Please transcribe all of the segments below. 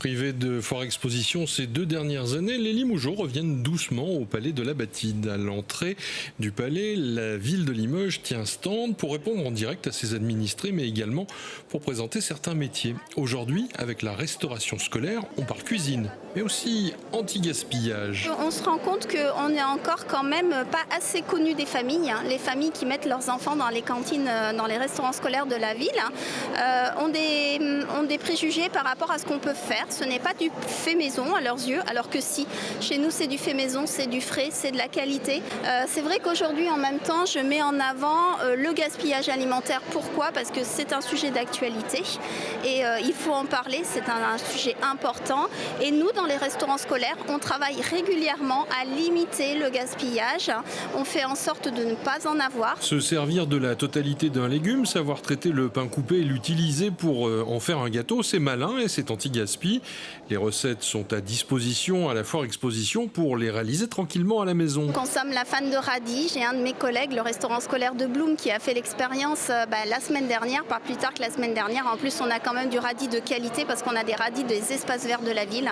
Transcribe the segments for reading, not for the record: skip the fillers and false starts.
Privés de Foire Exposition ces 2 dernières années, les Limougeaux reviennent doucement au Palais de la Bâtide. À l'entrée du palais, la ville de Limoges tient stand pour répondre en direct à ses administrés, mais également pour présenter certains métiers. Aujourd'hui, avec la restauration scolaire, on parle cuisine, mais aussi anti-gaspillage. On se rend compte qu'on n'est encore quand même pas assez connu des familles. Les familles qui mettent leurs enfants dans les cantines, dans les restaurants scolaires de la ville, ont des préjugés par rapport à ce qu'on peut faire. Ce n'est pas du fait maison à leurs yeux, alors que si, chez nous c'est du fait maison, c'est du frais, c'est de la qualité. C'est vrai qu'aujourd'hui en même temps je mets en avant le gaspillage alimentaire. Pourquoi ? Parce que c'est un sujet d'actualité et il faut en parler, c'est un sujet important. Et nous dans les restaurants scolaires, on travaille régulièrement à limiter le gaspillage. On fait en sorte de ne pas en avoir. Se servir de la totalité d'un légume, savoir traiter le pain coupé et l'utiliser pour en faire un gâteau, c'est malin et c'est anti-gaspi. Les recettes sont à disposition à la Foire Exposition pour les réaliser tranquillement à la maison. On consomme la fan de radis. J'ai un de mes collègues, le restaurant scolaire de Bloom, qui a fait l'expérience la semaine dernière, pas plus tard que la semaine dernière. En plus, on a quand même du radis de qualité parce qu'on a des radis des espaces verts de la ville.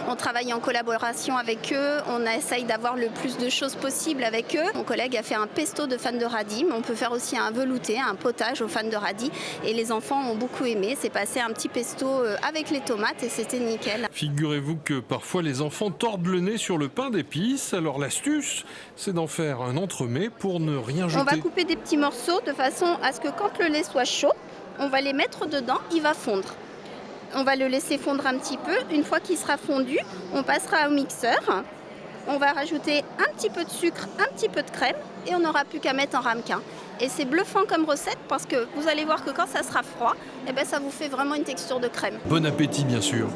On travaille en collaboration avec eux. On essaye d'avoir le plus de choses possibles avec eux. Mon collègue a fait un pesto de fan de radis, mais on peut faire aussi un velouté, un potage aux fans de radis. Et les enfants ont beaucoup aimé. C'est passé un petit pesto avec les tomates et c'était nickel. Figurez-vous que parfois les enfants tordent le nez sur le pain d'épices. Alors l'astuce, c'est d'en faire un entremets pour ne rien jeter. On va couper des petits morceaux de façon à ce que quand le lait soit chaud, on va les mettre dedans, il va fondre. On va le laisser fondre un petit peu. Une fois qu'il sera fondu, on passera au mixeur. On va rajouter un petit peu de sucre, un petit peu de crème et on n'aura plus qu'à mettre en ramequin. Et c'est bluffant comme recette parce que vous allez voir que quand ça sera froid, ça vous fait vraiment une texture de crème. Bon appétit bien sûr.